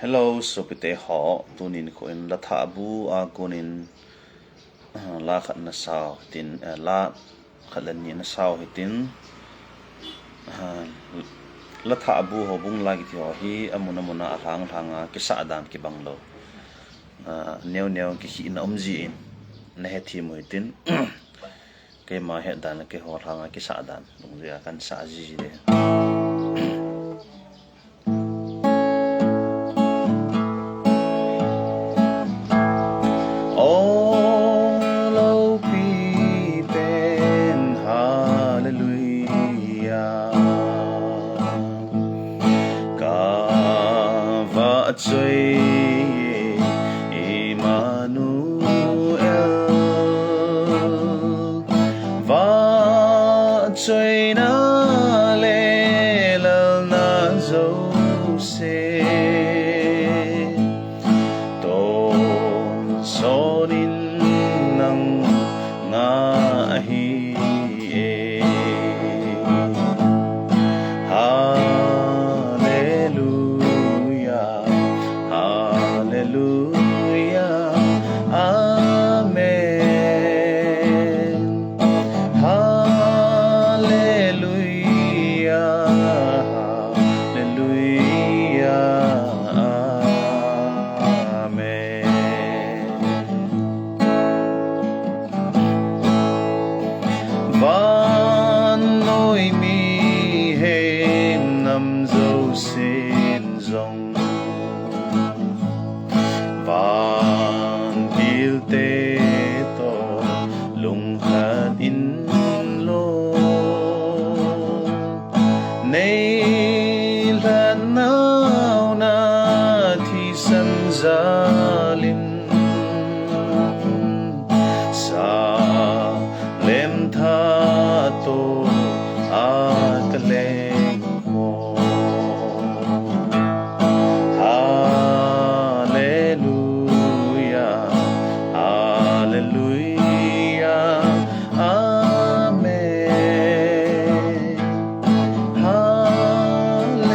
Hello, so pite ho tunin ko in latha bu a kunin la khat na sao tin la khalan ni na sao hitin latha bu ho bung la ki ho hi amuna muna arang ranga ki sa dan ki banglo neu neu ki hi na omji in na he thi mo hitin ke ma he dan ke ho ranga ki sa dan lung ya kan sa ji de Chơi Emmanuel và chơi naleh na dấu xe tôn so nín nang nga hi van nỗi mi hên năm dấu xin rong van tiêu tê to lung hạt in lô nay lần nào na thì sân gia linh sa lem tha to at leng ko hallelujah hallelujah amen hallelujah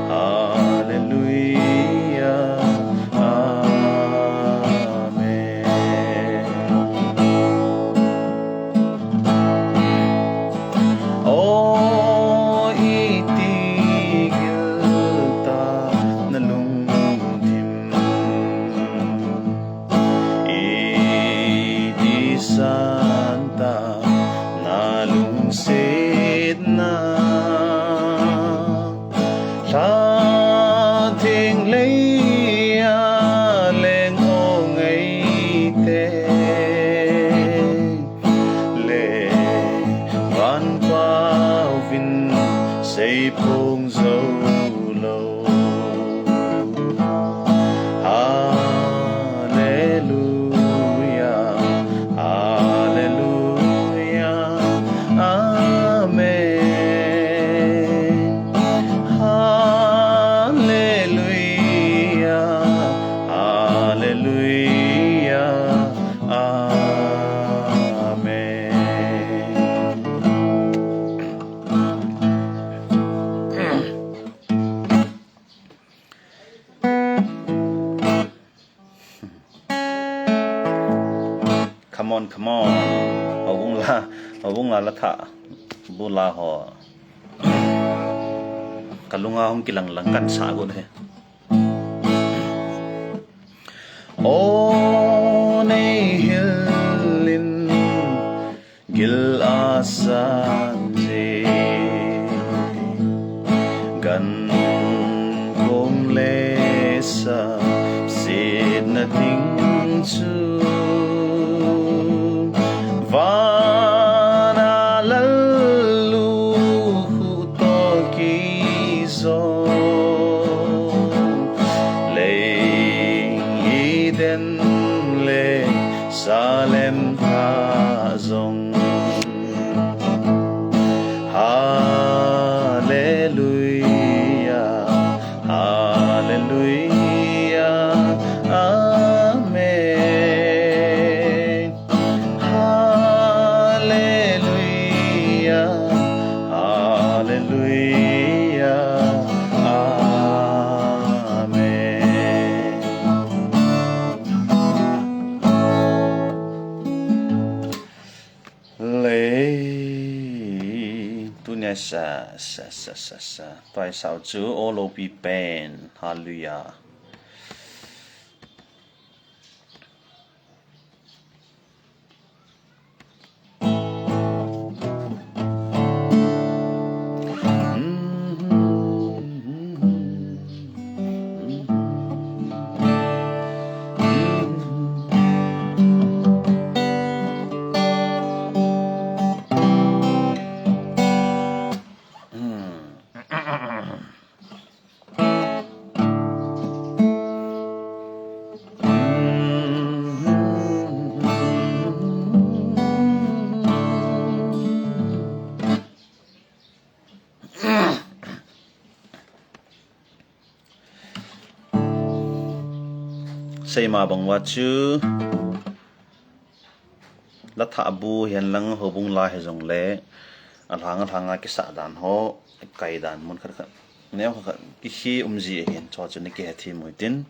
hallelujah O itigil ta na lungtim Santa na lungsit na sa ting leia leng o ngay te le van qua vin say phong dấu lâu hallelujah hallelujah amen hallelujah hallelujah amen. Come on, come on. Houbung la Lathah bu la ho. Kalunga hong kilang lang kan sa gon he. O nei hilin gil asan je gan kong lesa sid na ting chu vana lalu to ki zo leng iden le salem tha zong hallelujah hallelujah amen lệ tu nhà sa tại sao chứ ô lô bị bền hallelujah say mà bằng wat chứ Lathah bu hiền lăng Houbung la hezong le alhang kasah dan ho kai dan mun khat neo khat ki hi umji hiền cho chu ni ke thi moi tin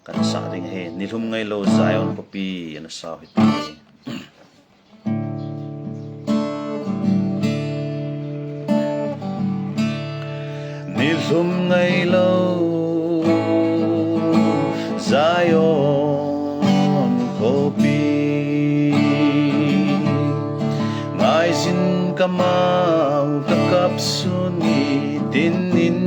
kan sa ding he nilhum ngai lo zion popi an sa hi pi nilhum ngai lo Zion kopi ngai sin kamau kakap suni tinin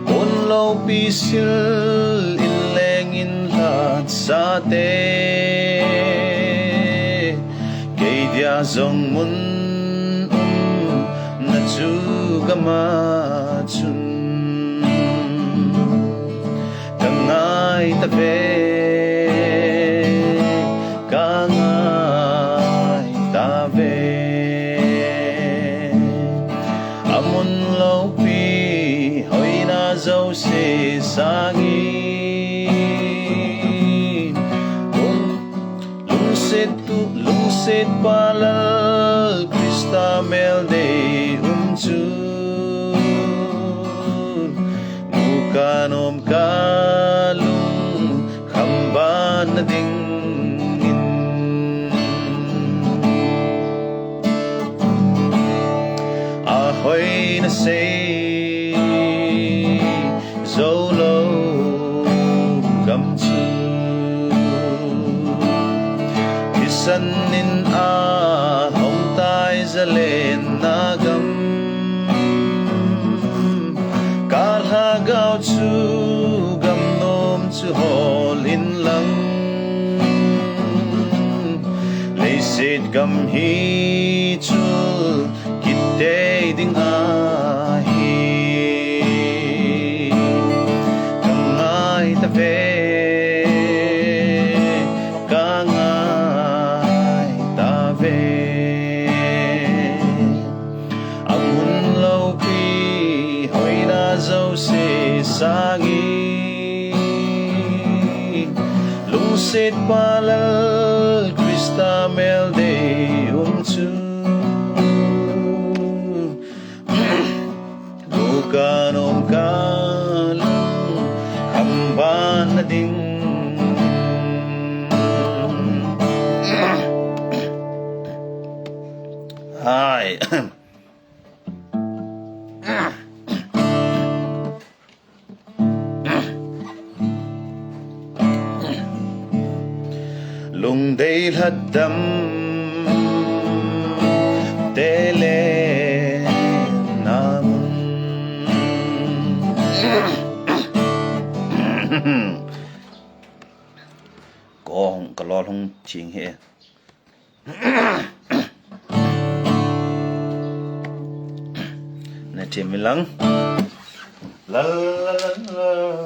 kon lo pisil in leng in lat sa te kay dia zong mun na chu kama chun ngai ta về ca ngai ta về amun lâu pi hoi na dâu se sangi lung set palal Krista mel de chu mukanom kalung khamban na dingin ahoy na say zolo gamchu kisan nin a hong tai zalen na gam kalhagaw chu gam nom chu hol in lang leisit gam hi chul kitte ding a hi kangai ta ve kangai ta ve amun lo pi hoi na dâu se sangi lung set palal Krista mel de chu bukanom kalung khamban na ding hai lung day haddam tele namun có không có lo không chỉnh hệ này tìm mình lắng la la la la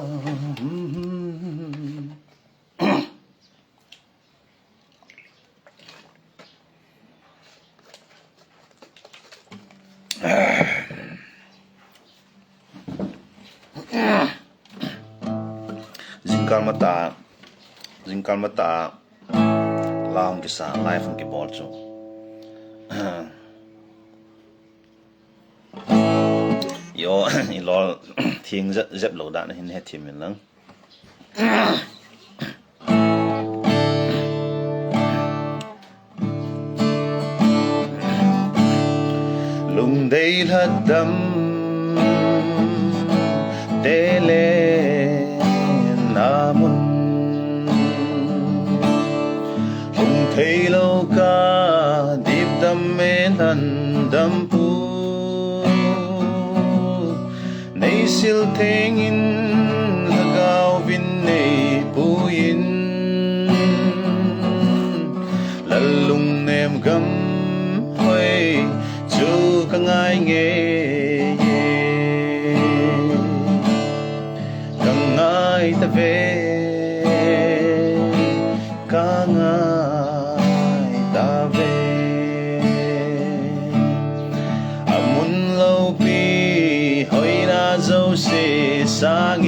jingkal mata laung kisah live ang kibol chu yo ilol thing zep lo da hin he thim lang đây là đâm tê lê na mun hùng thấy lâu ca điệp đâm mê lần đâm pu nay sil thêng in là gạo vin này pu in là lùng nem gấm hơi chú cả ngày nghe cả ngày ta về cả ngày ta về amun lâu pi hỏi na dâu se sang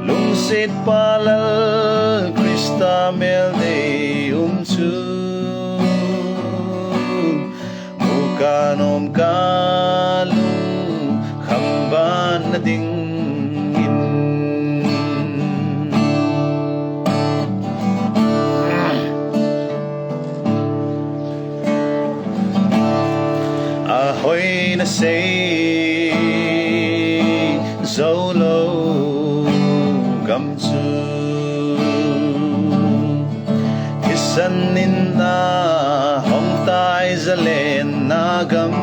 lung set palal Krista mel de chu kanom kalung khamban na dingin ahoy na say zolo gamchu kisan ninna hong tai zalen nagam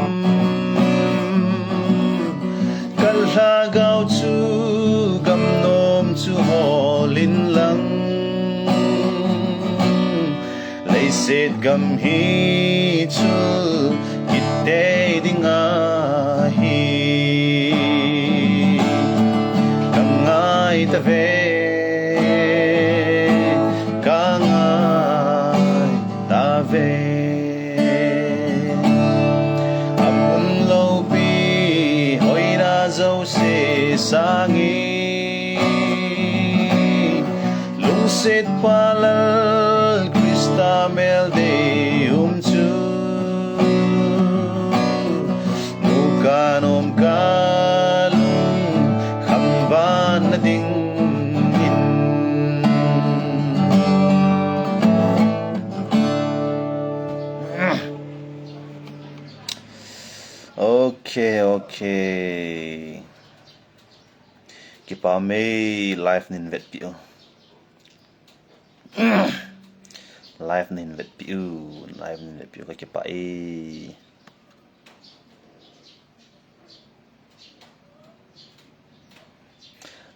kalha gao chu gam nom chu holin lang lấy set gam hi chu kitte dinga hi kangai ta ve kangai ta ve dâu se sang lung set palal Krista mel de chu mukanom kalung khamban na dingin okay kipa me life nin vet piu life nin vet piu ka kipa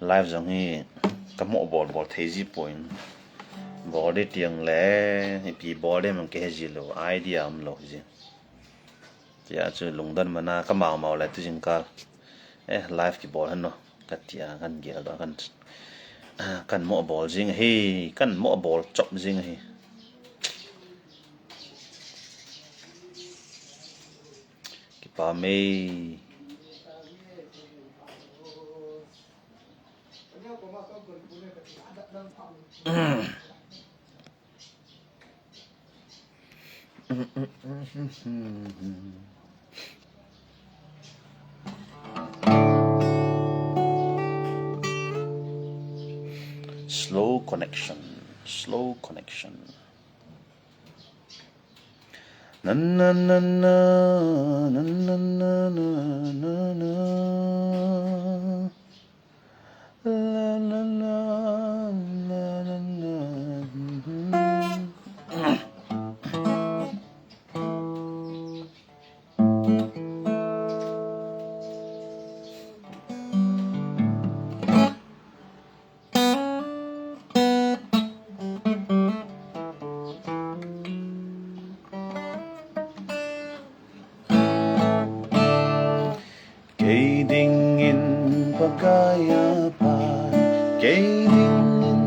life jong hi kamo bol thei ji point body tiang le pi body man ke ji lo idea am lo ji ya chu lungdan mana ka mau la tu jing kal life ki bol han no katia kan gel da kan mo bol jing hi kan mo bol chop jing hi ki pa me slow connection na na na na na na na na na la la la la la la kay dingin pagkayapan kay dingin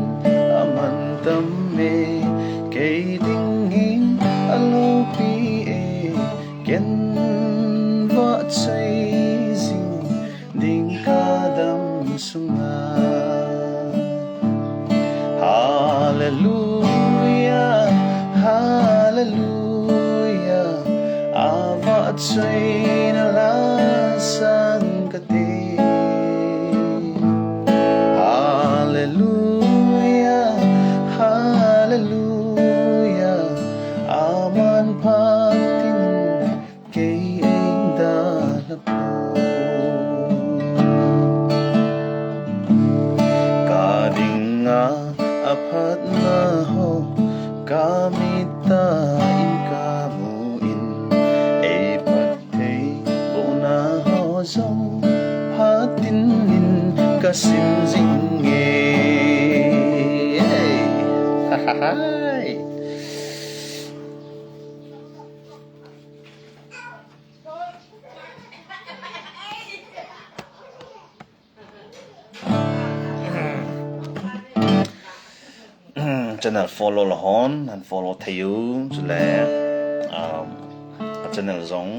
amantame kay dingin alopi ken va chay zing ding kadam sunga hallelujah hallelujah ava chay na lasang kati hallelujah hallelujah aman pating naho kamita in kamuin ay patay buho naho zong hatinin kasimzinge. Hahahay. Channel follow lahon and follow thayu chule channel zong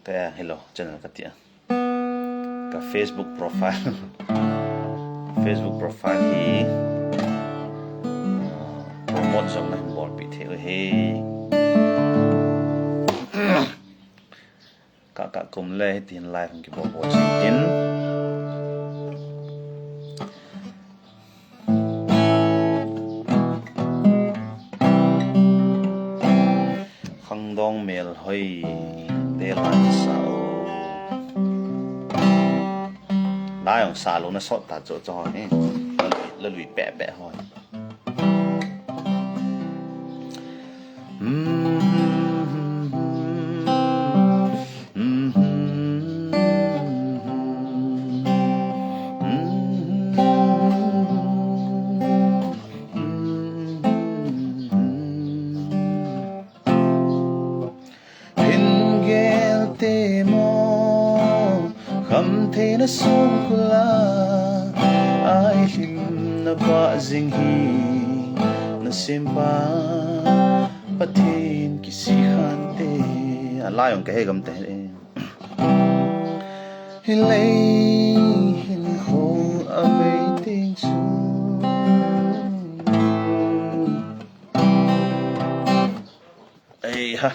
ka hello channel katia ka Facebook profile hi promote zong na bol pi theu he ka kum le tin live ki bo bo tin dong mel hoi de lan sao lai ông sa luôn nó sót ta chỗ cho này là lùi bẹ bẹ thôi kham thế na sung kula ai lim na ba jing hi na sempa pathin kisi khan te lai ong ke gam te hilei hin ho amei ting su ai ha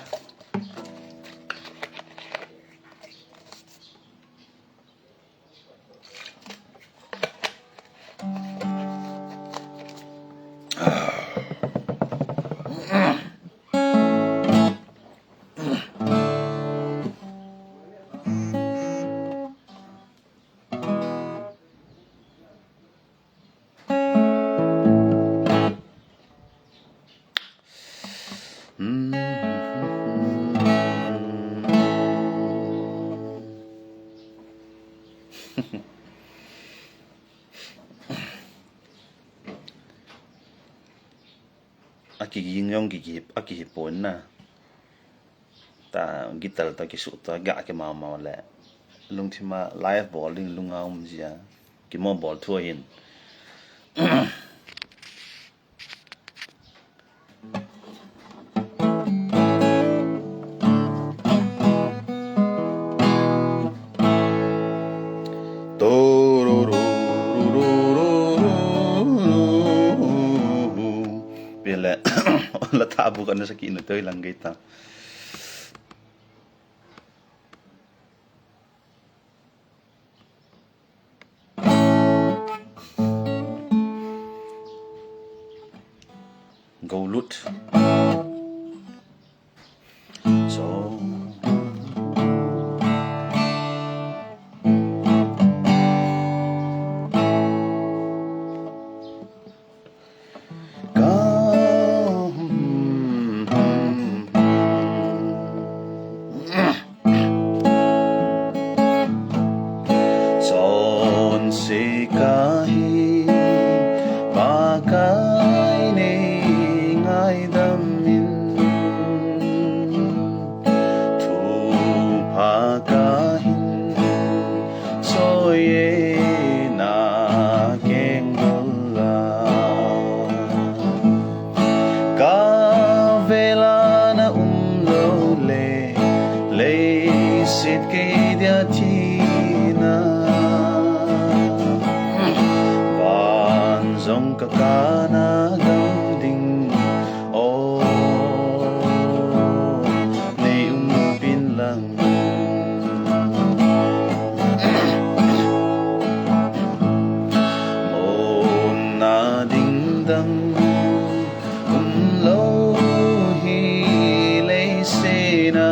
aki yong ki aki pon na ta gitar ta ki su ta ga ke ma le lung thima live bowling lunga jia ki mo ball thua hin Lathah bukan na sakit ito lang kita. Gaulut. So kahi pakai nei ngai damin thu pakahin soye na kengola ka vela na umlo le sit ke dia tina dòng kakana gam ding o nei pin lang mon na ding dang lo hi lei se na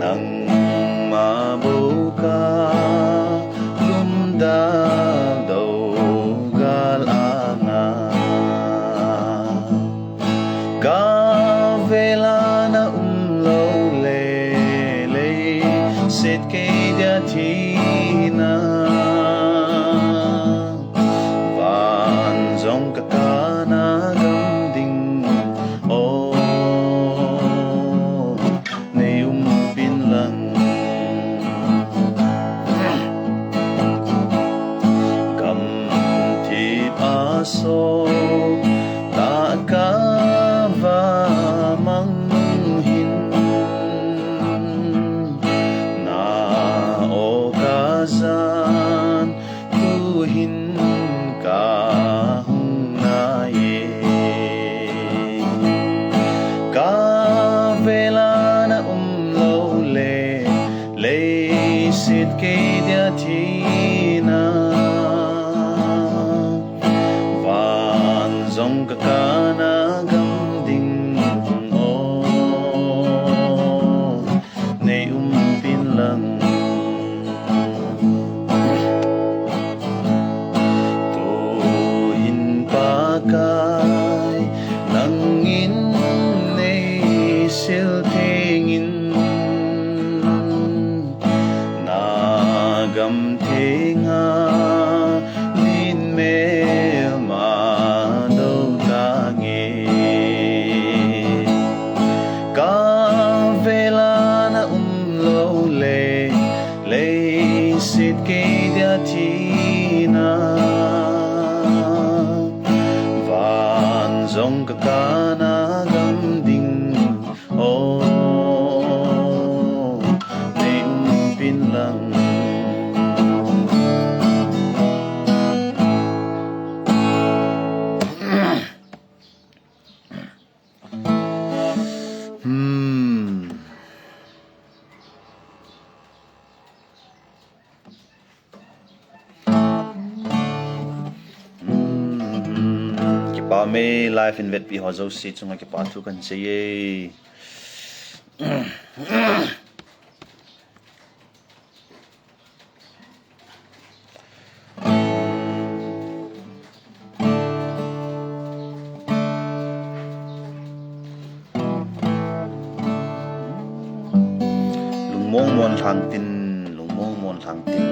nang ma bo ka lum da aso ta ka va mang hin na o kazan tu hin ka hung na ye ka vela na lo le sit ke dia thina van zong ka kana gam ding o nei pin lang tu hin pa kai nang in nei sil thengin gam thenga lin me ma do ta nge ka vela na lo le sit ke dia thina van zong ka kana gam ding o nei pin lang ba me life in vet pi ho zo si chunga ke pa thu kan che ye lungmong mon thang tin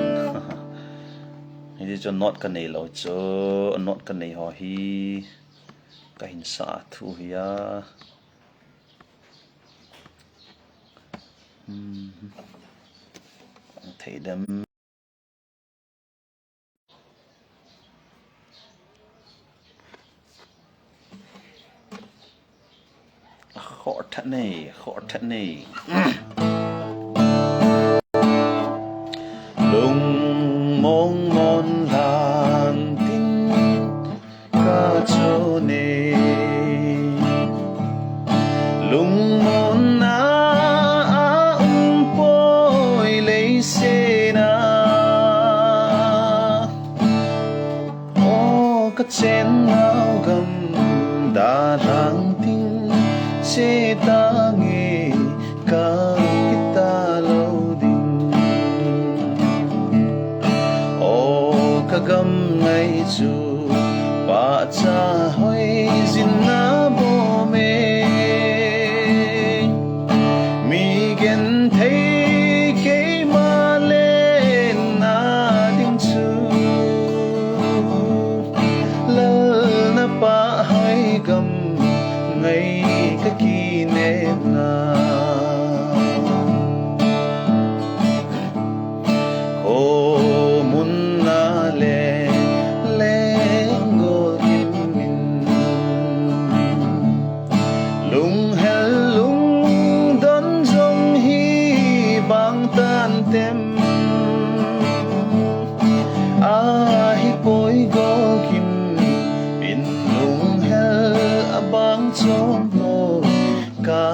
hi cho not kan nei lo cho not kan nei ho hi ka hin sa thu hiya thei dam khó thật này lung mong mon lang tin ka cho ne lung mon na poi lấy se na o ka chen nao gam da lang tin se ta nghe ka kita lo ding o ka gam ngai chu ba cha hoi zin na bo me mi gen thei ke ma le na ding chu la na pa hoi gam ngai ka ki ne na o mun na le go kim min lung hel lung don jong hi bang tan tem a hi poi go kim bin lung hel abang chom ka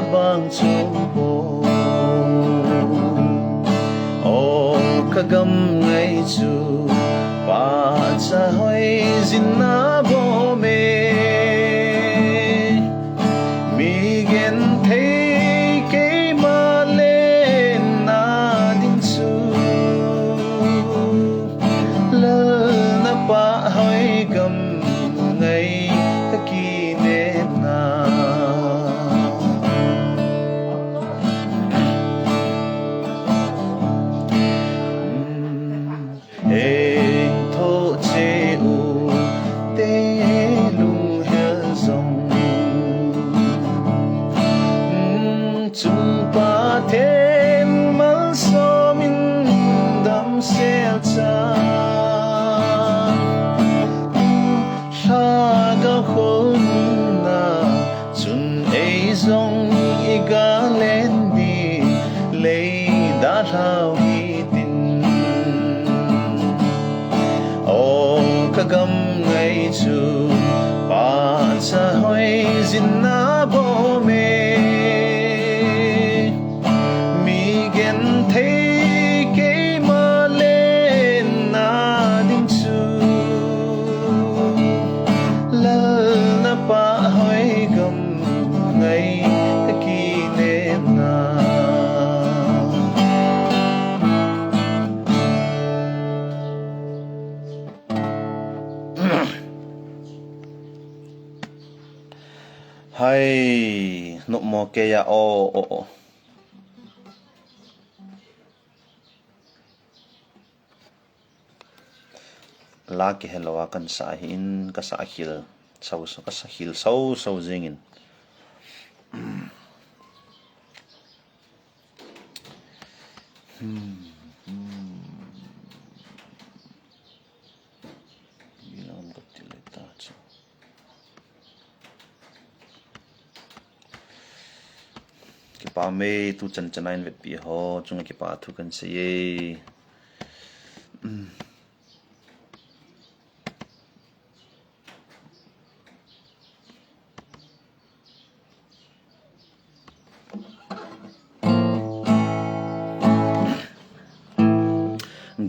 abang chompo o kagam ngai chu pa cha hoi zin na bo me mi gen thei ke ma le na ding chu la na pa hoi gam ngai ka ki ne na Hãy subscribe cho kênh Ghiền Mì Gõ để gam ngay chu pa sa hoi zin na bo me mi gen thấy cái mà lên na đinh chu lơ na pa hoi gam ngay ta ki nem na hay nụ mò kê ya o la ke helwa kan sa hin ka sa hil sau ka sa hil sau zingin Bilang kotilita chu ki pa me tu chan chanain vet pi ho chung ki pa thu kan se ye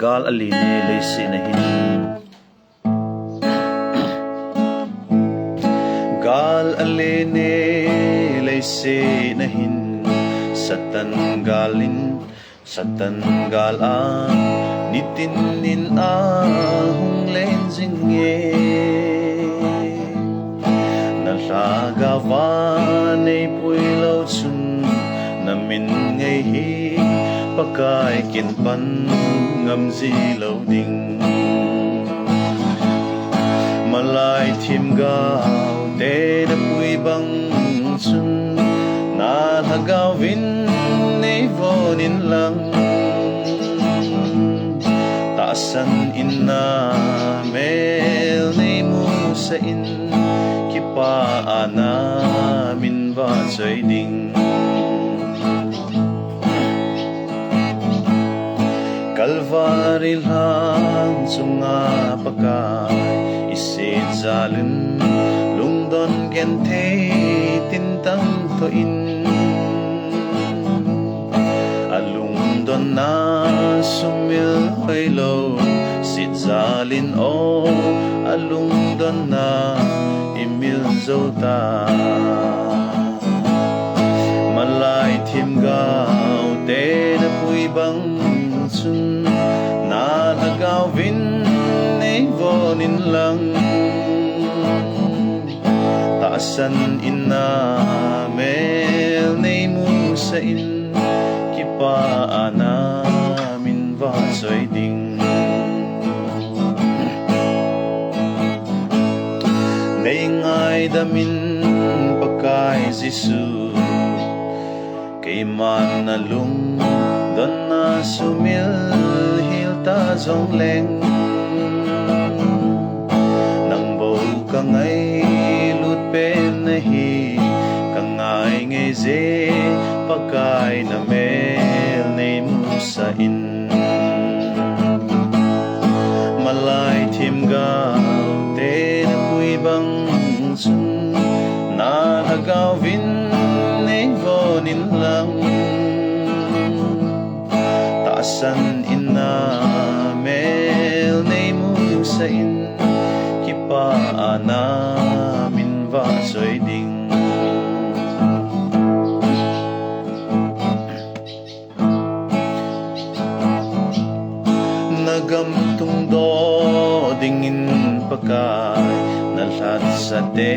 gal ali ne le se na hin gal ali ne le se na hin satan gal a nitin nin a hung len jing ye na la ga va nei pui lo chun na min ngei hi pakai kin pan ngam zi lo ding malai thim gao te na pui bang chun na tha gao vin nei vonin lang ta san inna mel nei mu sa in ki pa ana min va chai ding Kalvari lang sunga pakai isit zalun lungdon gente tintang to in alungdon na sumil lo sit zalin o alungdon na imil zota malai thim gao te na pui bang chun na lagaw vin nei vonin lang taasan inna mel nei mu sa in kipa ana min va choi ding nei ngai da min pakai jisu kay man na lung don na sumil hil ta zong leng nang bầu ka ngay lut pen na hi ka ngai ngay dê pakai na mel nei mu sa in malai thim gao te na pui bang chun na hagaw vin nei vonin lang taasan inna mel nei mu sa in kipa ana min va choi ding nagam tung do dingin pakai nalhat sa te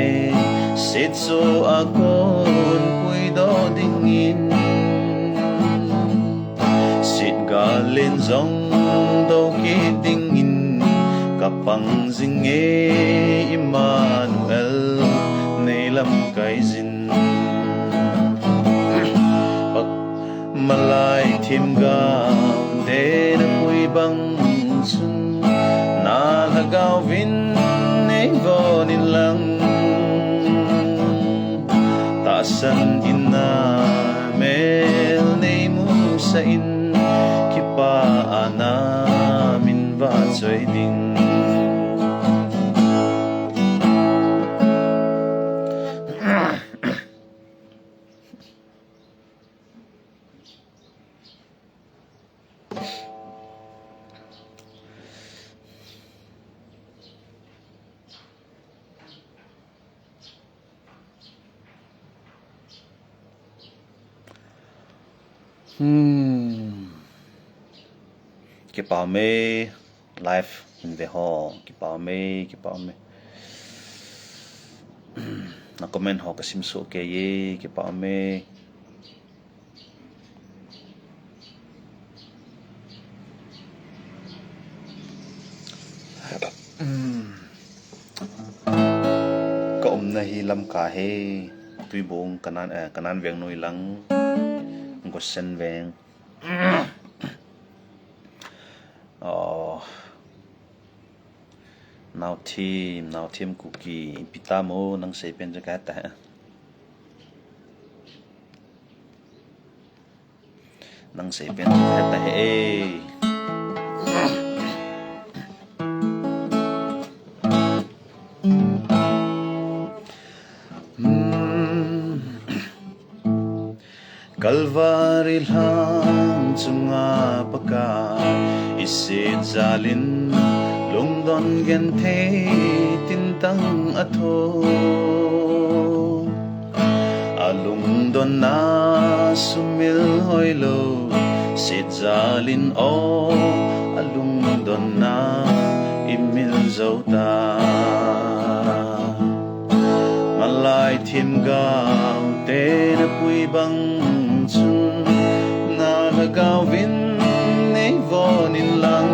sitso akon pui do dingin galin zong do ki dingin kapang zinge Emmanuel nei lam kai zin pak malai thim gao te na pui bang sun na lagaw vin nei vonin lang taasan inna mel nei mu sa in kipa ana min va choi ding cái bảo mê life in the hall cái bảo mê na comment ho ka sim so ke ye cái bảo mê có na hi lam ka he tui bong kanan veng noi lang có sen veng now team cookie pita mo nang say pen jaga ta nang say pen jaga ta he Kalvari lang chunga paka isit zalin lungdon gen the tintang atho alungdon na sumil hoilo sit zalin o alungdon na imil zauta malai thim gao te na pui bang chun na lagaw vin nei vonin lang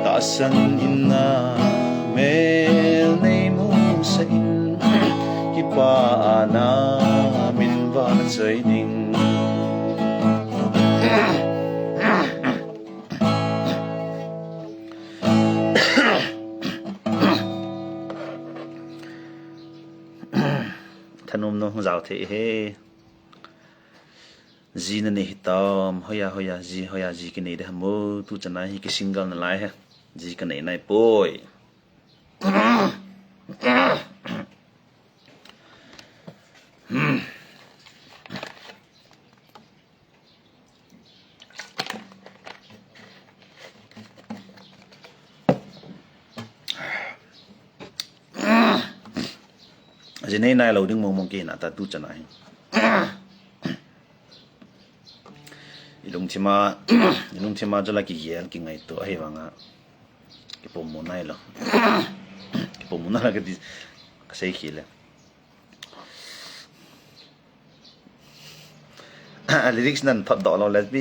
taasan inna mel nei mo sa in kipa na min va chơi ding thanom no zao the he ji na ne hitam hoya ji ke nei de mo tu chana hi ke single na lai ha ji ka nei nai poi ji nei nai lo ding mong ke na ta tu chana hi ilung thima jala ki yel ki ngai to ai wanga ki pom mo nai lo ki pom mo na la ke di ka sei khile lyrics nan thot do lo let bi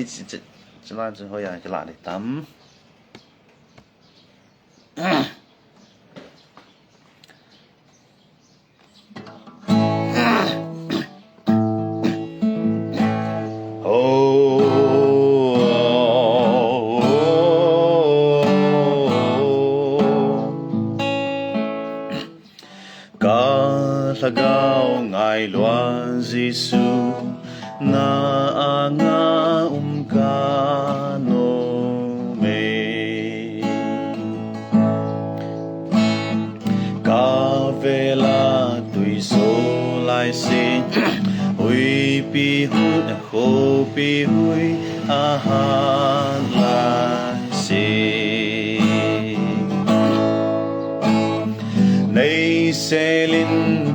chama hoya ki la le tam Lagaw ngay luan Gisu na anga umkano me kavela tui so lai sin hui pi hui ahan lai sin nei selin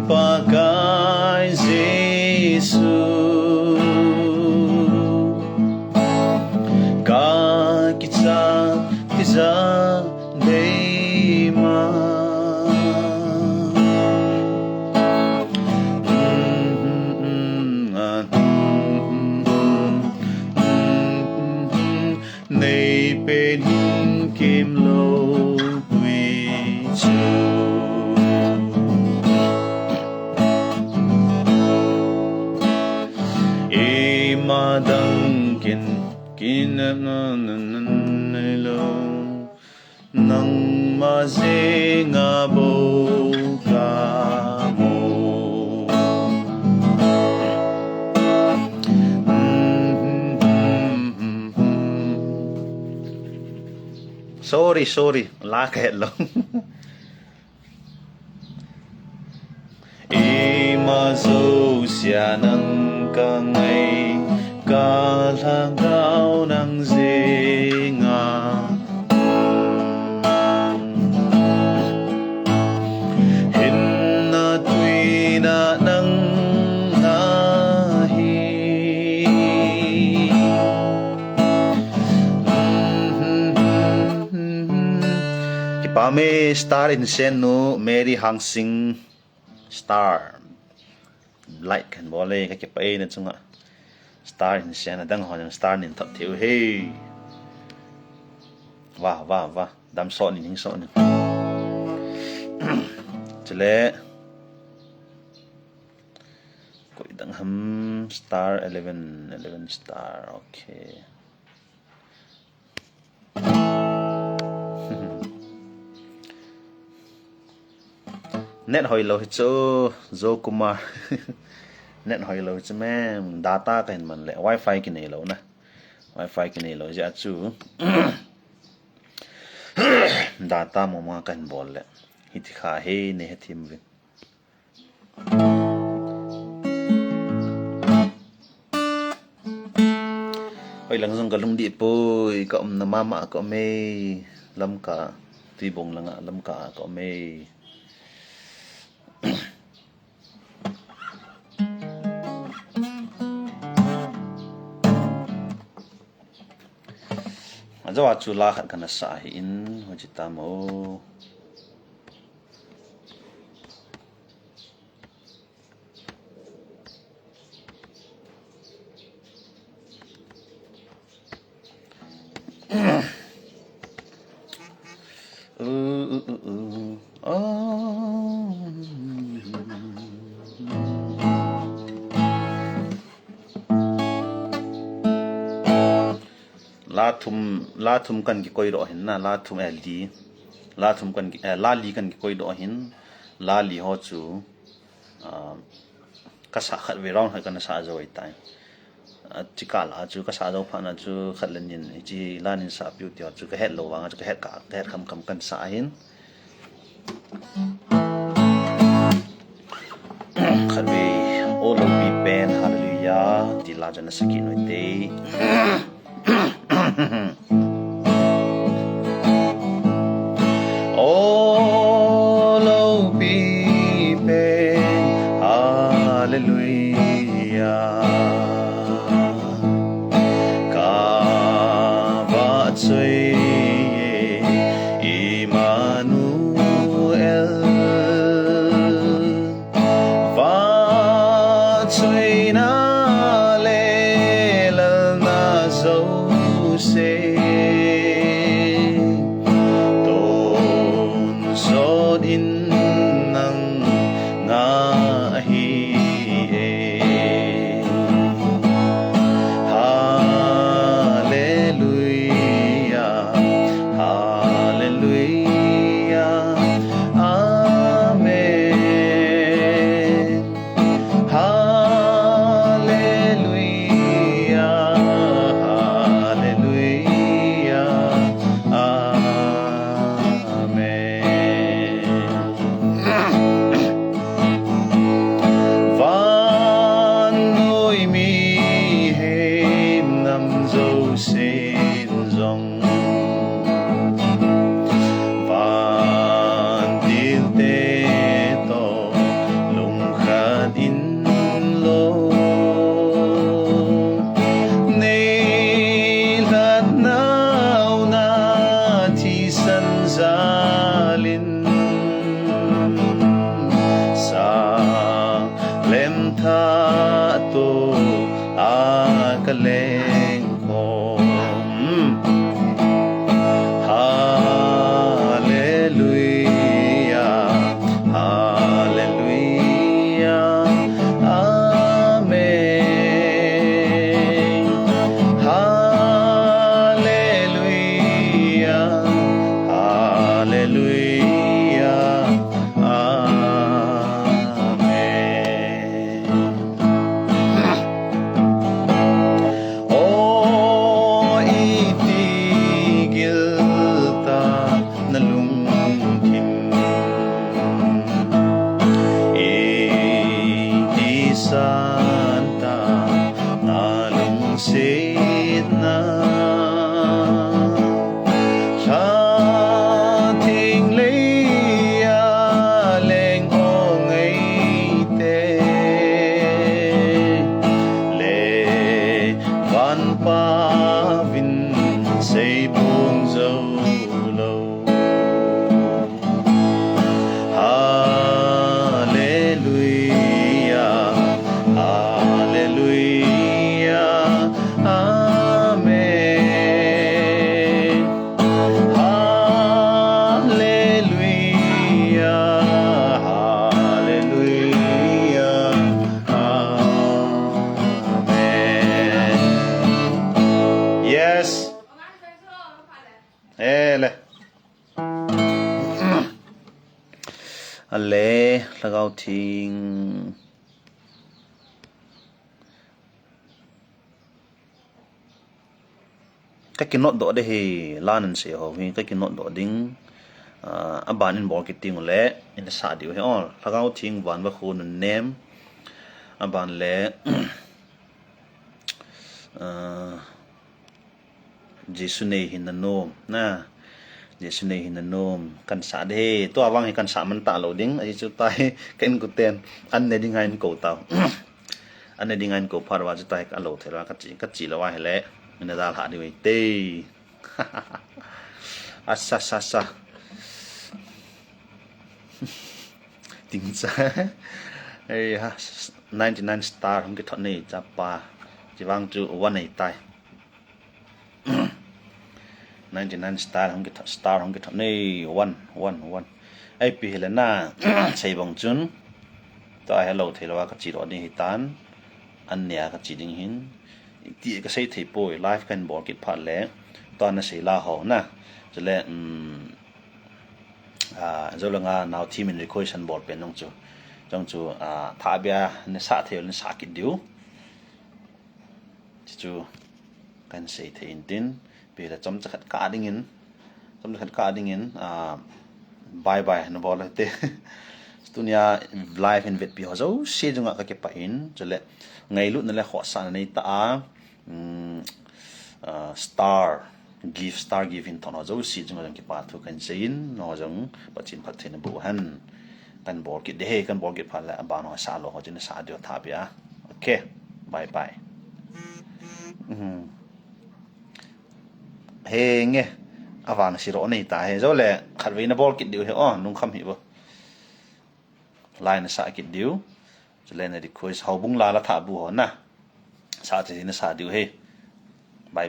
pakai Gisu ka kitsa deima nei pen kim lo quy chu madang kin lo nang mazinga bo ka mo sorry la khet lo ma zo sia nang ka ngai ka langau nang zinga hin na tui na nang nahi Pame star in sen nu Mary Hang Sing star light kan bole ka ke pai na chunga star in sen adang hon star nin thap thiu he wa dam so ni ning so ni chale ko idang ham star 11 star okay net hoi lo cho zo kumar net hoi lo cho me data kan man le wifi ki nei lo na wifi ki nei lo ja chu data mo ma kan bol le hit kha he ne thim vi hoi lang jong galung di poi ka na mama ko me lam ka ti bong langa lam ka ko me ajawa chu la khat kana sa hi in hojita mo la thum kan ki koi ro hin na la thum li la thum kan ki la li kan ki koi do hin la li ho chu kasah khat ve rong ha kan sa zo ai tai chika la chu kasah zo pha na chu khat len nin chi la nin sa piu ti chu ka het lo wa chu ka het ka het kham kan sa hin khat ve all of be pen hallelujah ti la jana sakin oi te all of be pen hallelujah ka va chui Emmanuel va chui na le la na zo se tôn sốt in nang nga hi hallelujah hallelujah amen hallelujah hallelujah amen van noi mi hem nam zo sin zong van til te to lung khat in lo nei lat nau na thi san zalin sa lem tha to a kaleng kom hallelujah hallelujah amen hallelujah hallelujah lẽ là gạo thiên cái nốt độ đấy thì lan anh sẽ học cái nốt độ đinh à bạn in bỏ cái tiếng lẽ in sa điều hay là gạo thiên van và khuôn nem bạn lẽ Jesu này hình nôm na Jesu này hình nôm căn xã đây tôi avang hay căn xã mình tạ lộ đinh ấy chú tay cái anh tên anh này đinh anh cầu tàu anh này đinh anh cầu phát vào chú tay cái lộ thế là cái chỉ là vài lẽ mình đã hạ đi vậy tê asa sa sa tiếng giá ấy ha 99 star không cái thằng này chả pa chỉ vang chú one này tay 99 star không cái thằng này one ai pi hele na sei bang chun to ai hello thelo ka chi ro ni hitan an nia ka chi ding hin ti ka sei thei poi life kan bor kit phat le to na sei la ho na chale zolanga now team in requisition board pen nong chu jong chu tha bia ne sa thel ne sa kit diu chu kan sei thei in tin pe la chom chakhat ka ding in bye bye no bol te stunia live in vet pi ho zo se junga ka ke pa in chale ngai lu na le kho sa nei ta star give in ton ho zo si junga ke pa thu kan sein no jong pachin phat thena bu han kan bor ki de kan bor ki pha la ba no sa lo ho jin sa dio tha bia okay bye bye he nghe avan siro nei ta he zo le khat veina bol kit diu he nung kham hi bo line sa kit diu zo le na di quiz Houbung la Lathah buho na sa te na sa diu he bye bye